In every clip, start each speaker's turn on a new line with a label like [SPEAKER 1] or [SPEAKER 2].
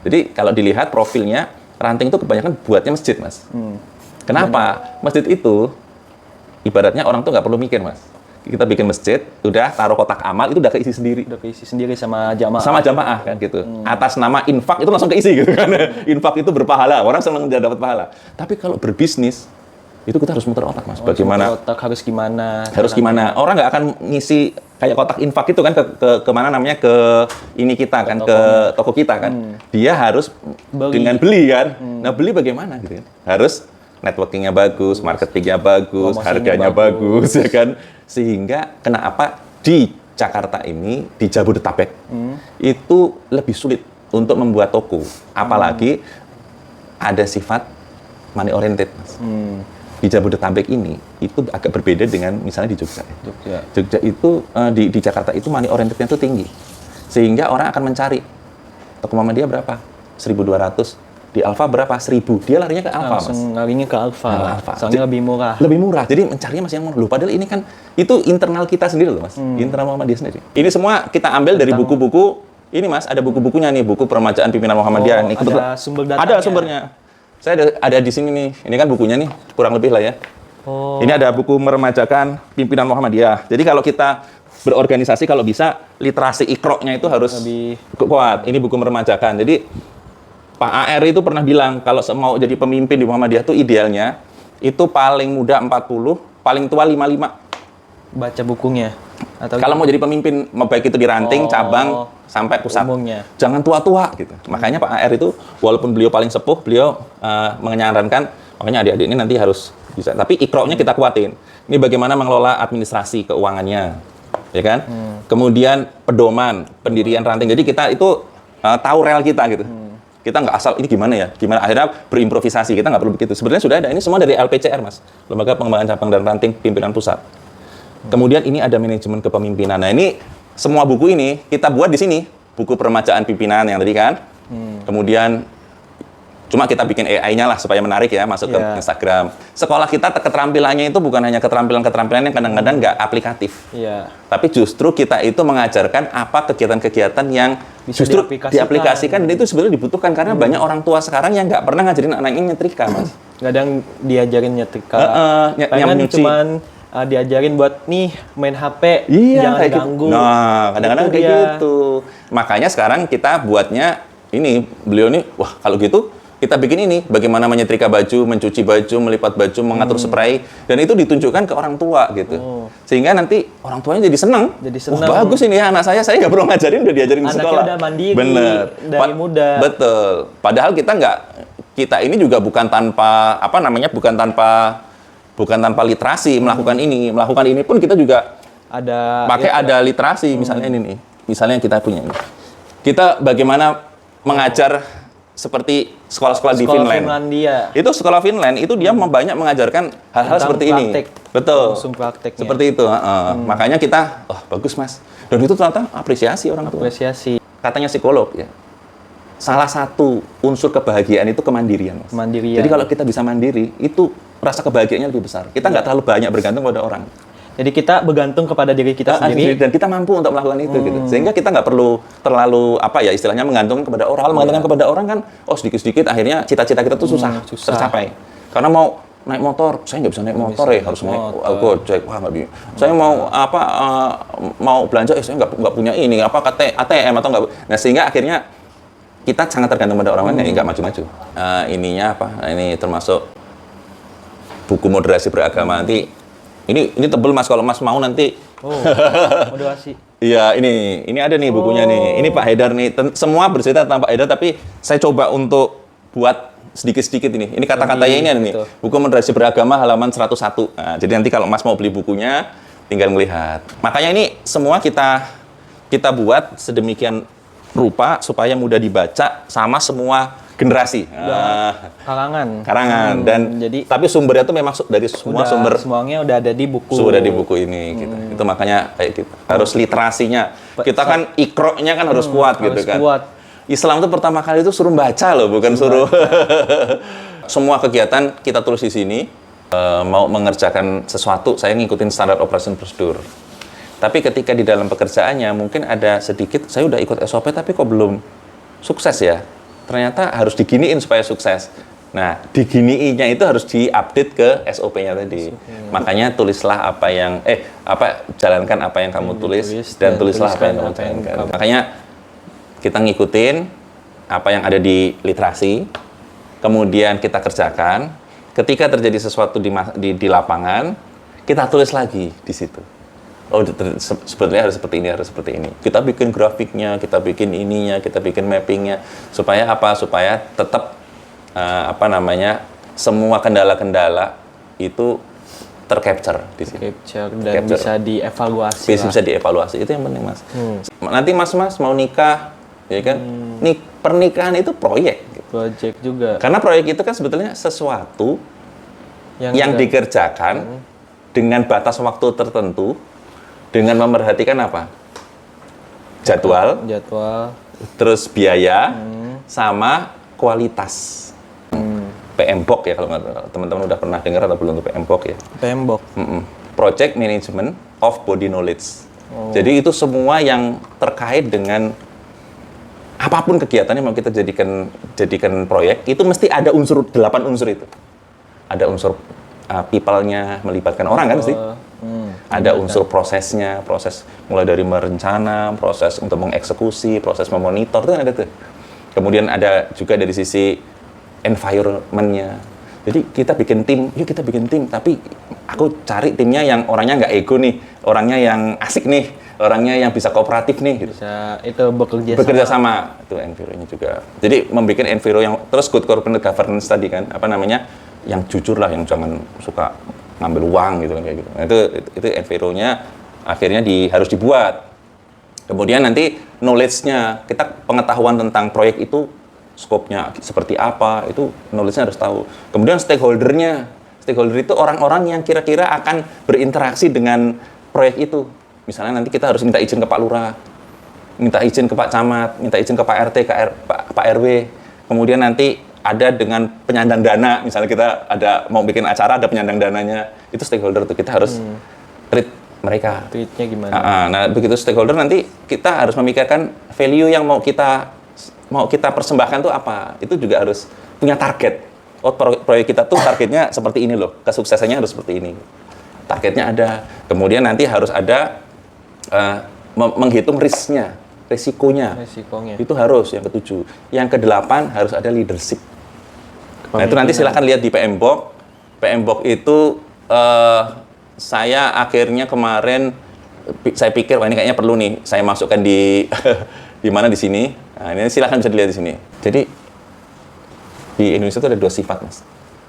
[SPEAKER 1] Jadi kalau dilihat profilnya, ranting itu kebanyakan buatnya masjid, Mas. Kenapa? Masjid itu ibaratnya orang tuh nggak perlu mikir, Mas. Kita bikin masjid, udah taruh kotak amal, itu udah keisi sendiri.
[SPEAKER 2] Udah keisi sendiri sama jamaah.
[SPEAKER 1] Sama jamaah kan gitu. Atas nama infak itu langsung keisi gitu kan. Infak itu berpahala, orang senang dia dapat pahala. Tapi kalau berbisnis, itu kita harus muter otak, Mas. Bagaimana?
[SPEAKER 2] Otak harus gimana?
[SPEAKER 1] Harus gimana? Orang nggak akan ngisi kayak kotak infak itu kan ke mana namanya, ke ini kita kan, ke toko kita kan. Dia harus dengan beli kan. Nah, beli bagaimana gitu kan? Harus networking-nya bagus, marketing-nya bagus, harganya bagus ya kan. Sehingga kenapa di Jakarta ini, di Jabodetabek itu lebih sulit untuk membuat toko. Apalagi ada sifat money oriented, Mas. Di Jabodetabek ini itu agak berbeda dengan misalnya di Jogja. Jogja itu di Jakarta itu money orientednya itu tinggi, sehingga orang akan mencari toko Muhammadiyah berapa, 1.200, di Alfa berapa, 1.000, dia larinya ke Alfa, Mas.
[SPEAKER 2] Larinya ke Alfa, soalnya lebih murah.
[SPEAKER 1] Lebih murah, jadi mencarinya masih yang murah. Loh, padahal ini kan itu internal kita sendiri loh, Mas. Internal Muhammadiyah sendiri. Ini semua kita ambil dari buku-buku. Ini, Mas, ada buku-bukunya nih, buku Peremajaan Pimpinan Muhammadiyah. Nih,
[SPEAKER 2] ada sumber datanya.
[SPEAKER 1] Ada sumbernya. Saya ada di sini nih. Ini kan bukunya nih, kurang lebih lah ya. Ini ada buku Meremajakan Pimpinan Muhammadiyah. Jadi kalau kita berorganisasi, kalau bisa literasi ikroknya itu harus lebih kuat. Ini buku Meremajakan. Jadi Pak AR itu pernah bilang kalau mau jadi pemimpin di Muhammadiyah itu idealnya itu paling muda 40, paling tua 55.
[SPEAKER 2] Baca bukunya. Atau
[SPEAKER 1] kalau mau jadi pemimpin, baik itu di ranting, cabang, sampai pusat.
[SPEAKER 2] Umumnya.
[SPEAKER 1] Jangan tua-tua gitu. Makanya Pak AR itu walaupun beliau paling sepuh, beliau menyarankan makanya adik-adik ini nanti harus bisa. Tapi ikroknya kita kuatin. Ini bagaimana mengelola administrasi keuangannya, ya kan? Kemudian pedoman, pendirian ranting. Jadi kita itu tahu rel kita gitu. Kita nggak asal ini gimana ya, gimana akhirnya berimprovisasi, kita nggak perlu begitu. Sebenarnya sudah ada, ini semua dari LPCR, Mas, Lembaga Pengembangan Cabang dan Ranting Pimpinan Pusat. Kemudian ini ada manajemen kepemimpinan. Nah, ini semua buku ini kita buat di sini, buku Peremajaan Pimpinan yang tadi kan. Kemudian cuma kita bikin AI-nya lah supaya menarik ya, masuk ke Instagram. Sekolah kita keterampilannya itu bukan hanya keterampilan yang kadang-kadang nggak aplikatif. Tapi justru kita itu mengajarkan apa kegiatan-kegiatan yang bisa justru diaplikasikan, dan itu sebenarnya dibutuhkan karena banyak orang tua sekarang yang nggak pernah ngajarin anaknya nyetrika, Mas.
[SPEAKER 2] Kadang diajarin nyetrika, pengen cuman diajarin buat nih main HP, jangan ganggu.
[SPEAKER 1] Gitu. Nah, kadang-kadang kayak gitu. Makanya sekarang kita buatnya ini, beliau nih, wah kalau gitu kita bikin ini, bagaimana menyetrika baju, mencuci baju, melipat baju, mengatur spray, dan itu ditunjukkan ke orang tua gitu. Sehingga nanti orang tuanya jadi senang. Wah, bagus ini ya anak saya nggak perlu ngajarin, udah diajarin di sekolah.
[SPEAKER 2] Anaknya udah mandiri,
[SPEAKER 1] bener.
[SPEAKER 2] dari muda.
[SPEAKER 1] Betul. Padahal kita ini juga bukan tanpa literasi melakukan ini. Melakukan ini pun kita juga ada literasi, misalnya ini nih. Misalnya kita punya ini. Kita bagaimana mengajar seperti sekolah-sekolah di Finland. Itu sekolah Finland itu dia banyak mengajarkan hal-hal seperti
[SPEAKER 2] praktek.
[SPEAKER 1] ini. Betul.
[SPEAKER 2] Langsung prakteknya.
[SPEAKER 1] Seperti itu. Makanya kita, bagus, Mas. Dan itu ternyata apresiasi orang tua. Katanya psikolog ya. Salah satu unsur kebahagiaan itu kemandirian, Mas. Jadi kalau kita bisa mandiri, itu rasa kebahagiaannya lebih besar. Kita nggak terlalu banyak bergantung pada orang.
[SPEAKER 2] Jadi kita bergantung kepada diri kita sendiri
[SPEAKER 1] dan kita mampu untuk melakukan itu gitu. Sehingga kita nggak perlu terlalu istilahnya menggantungkan kepada orang. Kalau menggantungkan kepada orang kan sedikit-sedikit akhirnya cita-cita kita tuh susah tercapai. Karena mau naik motor, saya nggak bisa naik motor harus naik Gojek, nggak bisa. Saya mau mau belanja, saya nggak punya ini ATM atau nggak. Nah, sehingga akhirnya kita sangat tergantung pada orang lain, nggak maju-maju. Ininya ini termasuk buku moderasi beragama nanti. Ini tebel, Mas, kalau Mas mau nanti.
[SPEAKER 2] Moderasi.
[SPEAKER 1] Iya, ini ada nih bukunya nih. Ini Pak Haidar nih. Semua bercerita tentang Pak Haidar, tapi saya coba untuk buat sedikit-sedikit ini. Ini kata-katanya ini ada nih. Buku Moderasi Beragama halaman 101. Nah, jadi nanti kalau Mas mau beli bukunya, tinggal melihat. Makanya ini semua kita buat sedemikian rupa supaya mudah dibaca sama semua generasi. Karangan. Dan tapi sumbernya itu memang dari semua
[SPEAKER 2] semuanya udah ada di buku.
[SPEAKER 1] Sudah di buku ini gitu. Itu makanya kayak gitu. Harus literasinya. Kita kan ikroknya kan harus kuat gitu kan. Islam itu pertama kali itu suruh baca loh, bukan suruh. Semua kegiatan kita tulis di sini. Mau mengerjakan sesuatu, saya ngikutin standar operation prosedur. Tapi ketika di dalam pekerjaannya mungkin ada sedikit, saya udah ikut SOP tapi kok belum sukses ya. ternyata harus diginiin supaya sukses. Nah, diginiinnya itu harus diupdate ke SOP-nya tadi. Makanya tulislah jalankan apa yang kamu tulis dan tulislah apa yang kamu jalankan. Makanya kita ngikutin apa yang ada di literasi, kemudian kita kerjakan. Ketika terjadi sesuatu di lapangan, kita tulis lagi di situ. Oh, sebetulnya harus seperti ini. Kita bikin grafiknya, kita bikin ininya, kita bikin mappingnya, supaya apa? Supaya tetap semua kendala-kendala itu tercapture di sini.
[SPEAKER 2] Dan bisa dievaluasi.
[SPEAKER 1] Bisa dievaluasi, itu yang penting, Mas. Nanti Mas mau nikah, ya kan? Pernikahan itu proyek.
[SPEAKER 2] Project juga.
[SPEAKER 1] Karena proyek itu kan sebetulnya sesuatu yang dikerjakan dengan batas waktu tertentu, dengan memperhatikan apa? Jadwal, terus biaya, sama kualitas. PMBOK ya, kalau teman-teman udah pernah dengar atau belum tuh PMBOK ya?
[SPEAKER 2] PMBOK.
[SPEAKER 1] Project Management of Body Knowledge. Jadi itu semua yang terkait dengan apapun kegiatannya mau kita jadikan proyek, itu mesti ada 8 unsur itu. Ada unsur people-nya, melibatkan orang kan sih. Ada unsur prosesnya, proses mulai dari merencana, proses untuk mengeksekusi, proses memonitor, itu kan ada tuh. Kemudian ada juga dari sisi environment-nya. Jadi kita bikin tim, tapi aku cari timnya yang orangnya nggak ego nih, orangnya yang asik nih, orangnya yang bisa kooperatif nih. Gitu.
[SPEAKER 2] Bisa itu bekerja
[SPEAKER 1] sama. Itu enviro-nya juga. Jadi membuat enviro yang terus good corporate governance tadi kan, yang jujur lah, yang jangan suka ngambil uang gitu kan kayak gitu. Nah, itu enviro-nya akhirnya harus dibuat. Kemudian nanti knowledge-nya, kita pengetahuan tentang proyek itu skopnya seperti apa, itu knowledge-nya harus tahu. Kemudian stakeholder itu orang-orang yang kira-kira akan berinteraksi dengan proyek itu. Misalnya nanti kita harus minta izin ke Pak Lurah, minta izin ke Pak Camat, minta izin ke Pak RT, Pak RW. Kemudian nanti ada dengan penyandang dana, misalnya kita mau bikin acara, ada penyandang dananya, itu stakeholder tuh, kita harus treat mereka.
[SPEAKER 2] Treatnya gimana?
[SPEAKER 1] Nah, begitu stakeholder nanti kita harus memikirkan value yang mau kita persembahkan tuh apa. Itu juga harus punya target. Oh, proyek kita tuh targetnya seperti ini loh, kesuksesannya harus seperti ini. Targetnya ada. Kemudian nanti harus ada menghitung resikonya. Itu harus yang ke-7. Yang ke-8 harus ada leadership. Nah, itu nanti silahkan lihat di PMBOK. PMBOK itu saya akhirnya kemarin saya pikir wah ini kayaknya perlu nih saya masukkan di di mana di sini. Nah, ini silahkan bisa dilihat di sini. Jadi di Indonesia itu ada 2 sifat, Mas.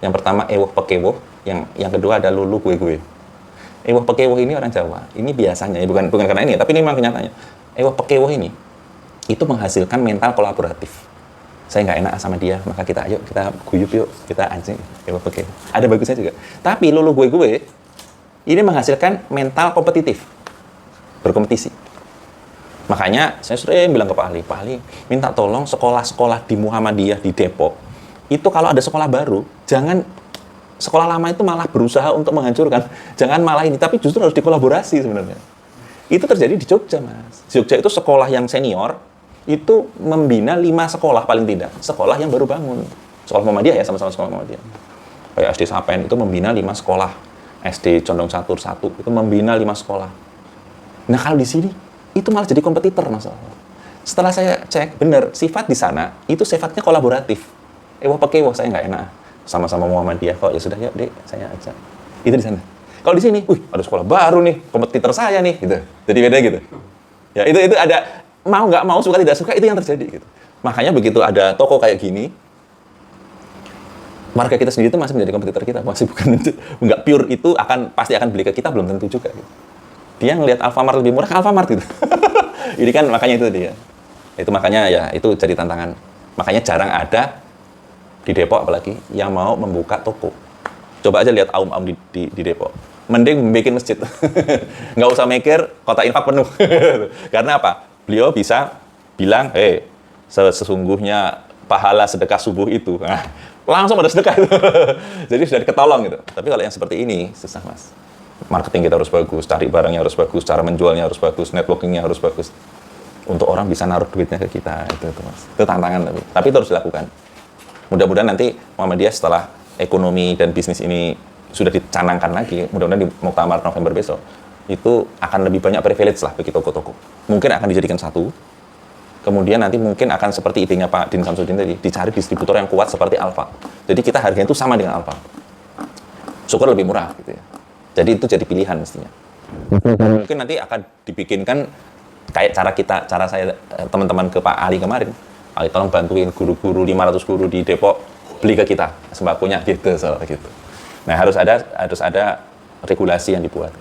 [SPEAKER 1] Yang pertama ewoh pekewoh, yang kedua ada lulu gue. Ewoh pekewoh ini orang Jawa. Ini biasanya bukan karena ini, tapi ini memang kenyataannya. Ewoh pekewoh ini itu menghasilkan mental kolaboratif. Saya nggak enak sama dia, maka kita guyup yuk, kita anjing, ewoh pekewoh. Ada bagusnya juga. Tapi lulu gue ini menghasilkan mental kompetitif, berkompetisi. Makanya saya sering bilang ke Pak Ali, minta tolong sekolah-sekolah di Muhammadiyah di Depok, itu kalau ada sekolah baru, jangan sekolah lama itu malah berusaha untuk menghancurkan, jangan malah ini, tapi justru harus dikolaborasi sebenarnya. Itu terjadi di Jogja, Mas. Jogja itu sekolah yang senior, itu membina 5 sekolah paling tidak, sekolah yang baru bangun. Sekolah Muhammadiyah ya, sama-sama sekolah Muhammadiyah. Kayak SD Sapen itu membina 5 sekolah, SD Condong Catur 1 itu membina 5 sekolah. Nah kalau di sini, itu malah jadi kompetitor masalah. Setelah saya cek, benar, sifat di sana itu sifatnya kolaboratif. Ewoh pekewoh, saya nggak enak. Sama-sama Muhammadiyah kok, ya sudah ya, Dek, saya ajak. Itu di sana. Kalau di sini, ada sekolah baru nih, kompetitor saya nih, gitu. Jadi beda gitu. Ya itu ada, mau nggak mau, suka tidak suka, itu yang terjadi gitu. Makanya begitu ada toko kayak gini, warga kita sendiri itu masih menjadi kompetitor kita, masih bukan itu, nggak pure itu pasti akan beli ke kita, belum tentu juga gitu. Dia ngelihat Alfamart lebih murah ke Alfamart gitu. Ini kan makanya itu dia. Itu makanya ya itu jadi tantangan. Makanya jarang ada di Depok apalagi yang mau membuka toko. Coba aja lihat aum-aum di Depok. Mending bikin masjid. Nggak usah mikir kota infak penuh. Karena apa? Beliau bisa bilang, sesungguhnya pahala sedekah subuh itu. Nah, langsung ada sedekah itu. Jadi sudah ketolong gitu. Tapi kalau yang seperti ini susah, Mas. Marketing kita harus bagus, cari barangnya harus bagus, cara menjualnya harus bagus, networkingnya harus bagus. untuk orang bisa naruh duitnya ke kita, itu Mas. Itu tantangan tapi itu harus dilakukan. Mudah-mudahan nanti Muhammadiyah setelah ekonomi dan bisnis ini sudah dicanangkan lagi, mudah-mudahan di Muktamar November besok itu akan lebih banyak privilege lah bagi toko-toko. Mungkin akan dijadikan satu. Kemudian nanti mungkin akan seperti idenya Pak Din Samsudin tadi, dicari distributor yang kuat seperti Alfa. Jadi kita harganya itu sama dengan Alfa. Syukur lebih murah gitu ya. Jadi itu jadi pilihan mestinya. Mungkin nanti akan dibikinkan kayak cara saya teman-teman ke Pak Ali kemarin. Ali tolong bantuin guru-guru 500 guru di Depok beli ke kita sembakonya gitu, gitu. Nah, harus ada regulasi yang dibuat.